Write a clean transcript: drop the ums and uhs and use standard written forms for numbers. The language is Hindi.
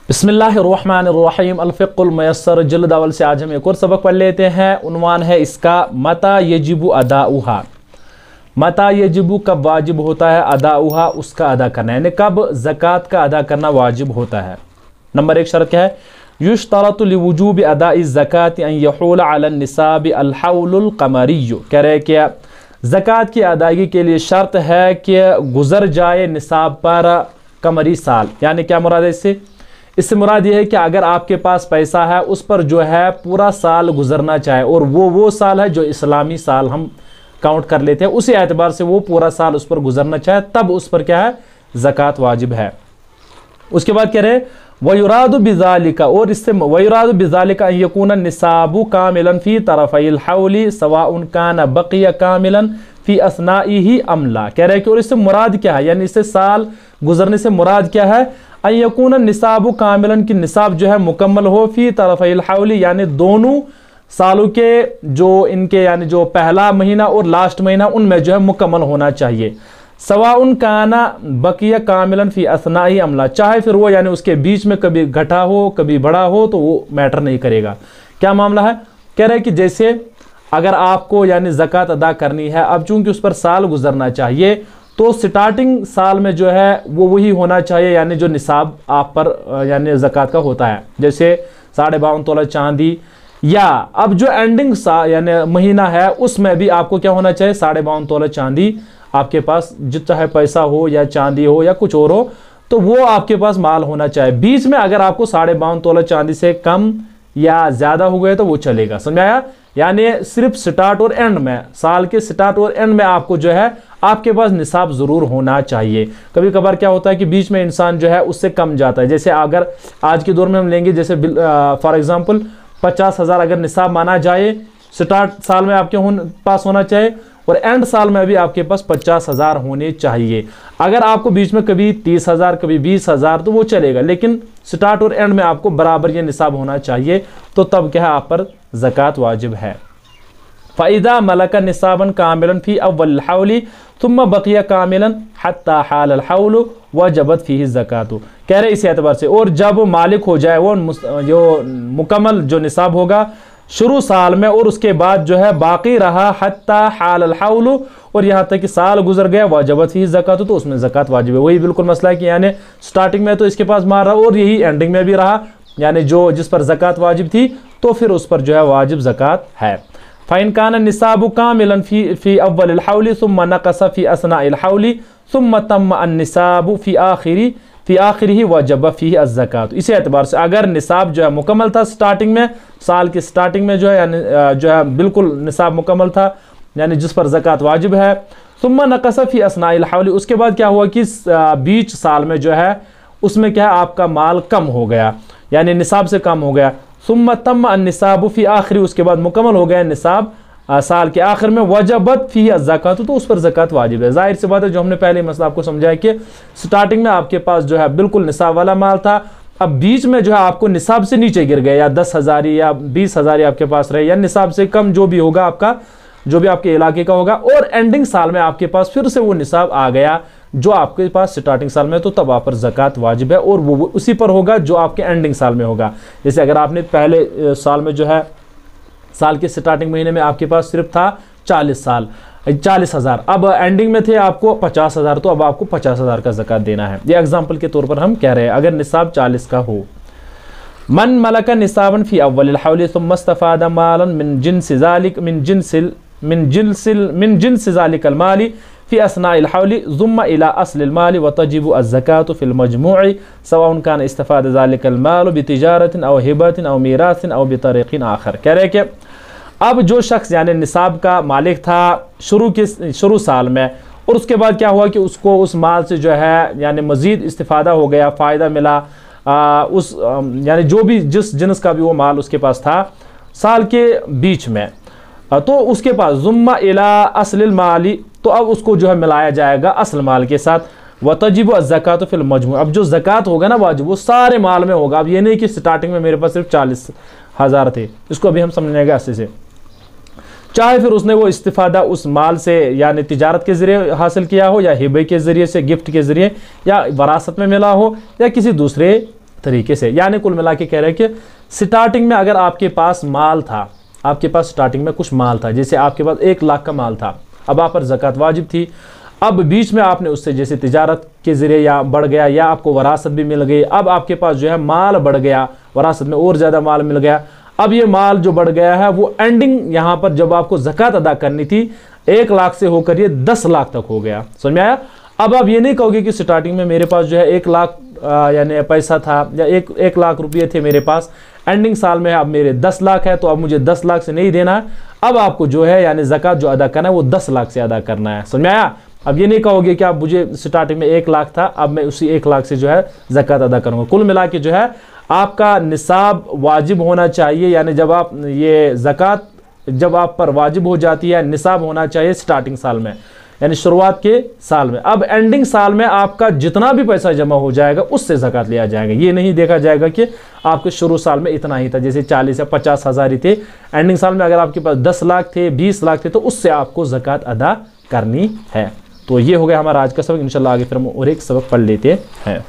बिस्मिल्लाहिर्रहमानिर्रहीम अल-फ़िक़्हुल मुयस्सर जिल्द अव्वल से आज हम एक और सबक पढ़ लेते हैं। उन्वान है इसका मता यजिबु अदाउहा। मता यजिबु कब वाजिब होता है, अदाउहा उसका अदा करना, यानी कब ज़कात का अदा करना वाजिब होता है। नंबर एक शर्त क्या है, युश्तरतु लिवुजूबि अदाइ ज़कात अन यहूल अला निसाबि अल हौलुल क़मरिय्यु। कह रहे कि ज़कात की अदायगी के लिए शर्त है कि गुजर जाए निसाब पर कमरी साल। यानी क्या मुराद है इससे मुराद ये है कि अगर आपके पास पैसा है उस पर जो है पूरा साल गुजरना चाहे, और वो साल है जो इस्लामी साल हम काउंट कर लेते हैं, उसी एतबार से वो पूरा साल उस पर गुजरना चाहे, तब उस पर क्या है, ज़कात वाजिब है। उसके बाद कह रहे वयुरादु बिज़ालिका, और इससे वयुरादु बिज़ालिका अन यकून निसाबु कामिलन फी तरफ़ैल हौली सवाउन कान बक़िया कामिलन फी असनाइही अमला। कह रहे कि और इससे मुराद क्या है, यानी इससे साल गुजरने से मुराद क्या है, अन यकून निसाबु कामिलन की निसाब जो है मुकम्मल हो, फी तरफ़ैल हौली यानी दोनों सालों के जो इनके यानी जो पहला महीना और लास्ट महीना उनमें जो है मुकम्मल होना चाहिए। सवाउन काना बकिया कामिलन फी असनाई अमला, चाहे फिर वो यानी उसके बीच में कभी घटा हो कभी बड़ा हो तो वो मैटर नहीं करेगा। क्या मामला है, कह रहे कि जैसे अगर आपको यानी ज़कात अदा करनी है, अब चूंकि उस पर साल गुजरना चाहिए तो स्टार्टिंग साल में जो है वो वही होना चाहिए, यानी जो निसाब आप पर यानी ज़कात का होता है, जैसे 52.5 तोला चांदी, या अब जो एंडिंग यानी महीना है उसमें भी आपको क्या होना चाहिए, 52.5 तोला चांदी आपके पास, जितना है पैसा हो या चांदी हो या कुछ और हो, तो वो आपके पास माल होना चाहिए। बीच में अगर आपको 52.5 तोला चांदी से कम या ज़्यादा हो गए तो वो चलेगा, समझाया। यानी सिर्फ स्टार्ट और एंड में, साल के स्टार्ट और एंड में आपको जो है आपके पास निसाब ज़रूर होना चाहिए। कभी कभार क्या होता है कि बीच में इंसान जो है उससे कम जाता है, जैसे अगर आज के दौर में हम लेंगे, जैसे फॉर एग्जांपल 50,000 अगर निसाब माना जाए, स्टार्ट साल में आपके पास होना चाहिए और एंड साल में भी आपके पास 50,000 होने चाहिए। अगर आपको बीच में कभी 30,000 कभी 20,000 तो वो चलेगा, लेकिन स्टार्ट और एंड में आपको बराबर ये निसाब होना चाहिए, तो तब क्या है आप पर ज़कात वाजिब है। फ़ाइदा मलका निसाबन कामिलन फ़ी अव्वल हौली तुम्मा बक़िया कामिलन हत्ता हाल हौल वजबत फ़ीही ज़कातु। कह रहे इसी एतबार से, और जब मालिक हो जाए वो जो मुकम्मल जो निसाब होगा शुरू साल में और उसके बाद जो है बाकी रहा हत्ता हाल हौल, और यहाँ तक कि साल गुजर गया, वजबत फ़ीही ज़कातु, तो उसमें ज़कात वाजिब है। वही बिल्कुल मसला है कि यानी स्टार्टिंग में तो इसके पास मार रहा और यही एंडिंग में भी रहा, यानी जो जिस पर ज़कात वाजिब थी तो फिर उस पर जो है वाजिब ज़कात है। फ़इन कान निसाबु कामिलन फ़ी अव्वलिल हौली सुम्मा नक़सा फ़ी असनाइल हौली सुम्मा तम्मा अन्निसाबु फ़ी आखिरिही वजब फ़ीही अज़्ज़कात। इसी एतबार से अगर निसाब जो है मुकम्मल था स्टार्टिंग में, साल की स्टार्टिंग में जो है यानी जो है बिल्कुल निसाब मुकम्मल था, यानी जिस पर ज़कात वाजिब है, सुम्मा नक़सा फ़ी असनाइल हौली, उसके बाद क्या हुआ कि बीच साल में जो है उसमें क्या है आपका माल कम हो गया, यानी निसाब से कम हो गया, सुम्मा तम्मा अन्निसाबु फ़ी आखिरी, उसके बाद मुकम्मल हो गया निसाब साल के आखिर में, वजबत फ़ीही अज़्ज़कात, तो उस पर ज़कात वाजिब है। जाहिर सी बात है, जो हमने पहले मसला आपको समझाया कि स्टार्टिंग में आपके पास जो है बिल्कुल निसाब वाला माल था, अब बीच में जो है आपको निसाब से नीचे गिर गया, या 10,000 या 20,000 आपके पास रहे, या निसाब से कम जो भी होगा आपका, जो भी आपके इलाके का होगा, और एंडिंग साल में आपके पास फिर से वो निसाब आ गया जो आपके पास स्टार्टिंग साल में, तो तब आप पर ज़कात वाजिब है, और वो उसी पर होगा जो आपके एंडिंग साल में होगा। जैसे अगर आपने पहले साल में जो है साल के स्टार्टिंग महीने में आपके पास सिर्फ था 40,000, अब एंडिंग में थे आपको 50,000, तो अब आपको 50,000 का ज़कात देना है। ये एग्जाम्पल के तौर पर हम कह रहे हैं, अगर निसाब 40 का हो। मन मलका निसाबन फ़ी अव्वलिल हौली सुम्मा इस्तफ़ादा मालन मिन जिन्सि ज़ालिकल माली फ़ी असनाइल हौली ज़ुम्मा इला अस्लिल माली व तजिबु अज़्ज़कातु फ़िल मजमूइ सवाउन कान इस्तफ़ादा ज़ालिकल मालु बितिजारतिन औ हिबतिन औ मीरासिन औ बितरीक़िन आखर। कह रहे कि अब जो शख्स यानी निसाब का मालिक था शुरू साल में, और उसके बाद क्या हुआ कि उसको उस माल से जो है यानी मज़ीद इस्तिफ़ादा हो गया, फ़ायदा मिला, उस यानी जो भी जिस जिन्स का भी वो माल उसके पास था साल के बीच में, तो उसके पास ज़ुम्मा इला अस्लिल माली, तो अब उसको जो है मिलाया जाएगा असल माल के साथ, व तजिबु अज़्ज़कातु फ़िल मजमू, अब जो ज़कात होगा ना वाजिब वो सारे माल में होगा। अब ये नहीं कि स्टार्टिंग में मेरे पास सिर्फ 40,000 थे, इसको अभी हम समझेंगे अच्छे से। चाहे फिर उसने वो इस्तिफ़ादा उस माल से यानी तिजारत के ज़रिए हासिल किया हो, या हिबे के ज़रिए से, गिफ्ट के ज़रिए, या वरासत में मिला हो, या किसी दूसरे तरीके से। यानी कुल मिला के कह रहे हैं कि स्टार्टिंग में अगर आपके पास माल था, आपके पास स्टार्टिंग में कुछ माल था, जैसे आपके पास 1 लाख का माल था, अब आप पर ज़कात वाजिब थी। अब बीच में आपने उससे जैसे तिजारत के ज़रिए या बढ़ गया या आपको वरासत भी मिल गई, अब आपके पास जो है माल बढ़ गया, वरासत में और ज़्यादा माल मिल गया। अब ये माल जो बढ़ गया है वो एंडिंग यहाँ पर जब आपको ज़कात अदा करनी थी 1 लाख से होकर ये 10 लाख तक हो गया। समझ में आया? अब आप ये नहीं कहोगे कि स्टार्टिंग में मेरे पास जो है 1 लाख यानी पैसा था या 1 लाख रुपये थे मेरे पास, एंडिंग साल में अब मेरे 10 लाख है तो अब मुझे 10 लाख से नहीं देना है, अब आपको जो है यानी ज़कात जो अदा करना है वो 10 लाख से अदा करना है। समझ में आया? अब ये नहीं कहोगे कि आप मुझे स्टार्टिंग में 1 लाख था, अब मैं उसी 1 लाख से जो है ज़कात अदा करूँगा। कुल मिला के जो है आपका निसाब वाजिब होना चाहिए, यानी जब आप ये ज़कात जब आप पर वाजिब हो जाती है, निसाब होना चाहिए स्टार्टिंग साल में, यानी शुरुआत के साल में। अब एंडिंग साल में आपका जितना भी पैसा जमा हो जाएगा उससे ज़कात लिया जाएगा। ये नहीं देखा जाएगा कि आपके शुरू साल में इतना ही था, जैसे 40 या 50 हज़ार ही थे, एंडिंग साल में अगर आपके पास 10 लाख थे, 20 लाख थे, तो उससे आपको ज़कात अदा करनी है। तो ये हो गया हमारा आज का सबक। इंशाल्लाह आगे फिर हम और एक सबक पढ़ लेते हैं।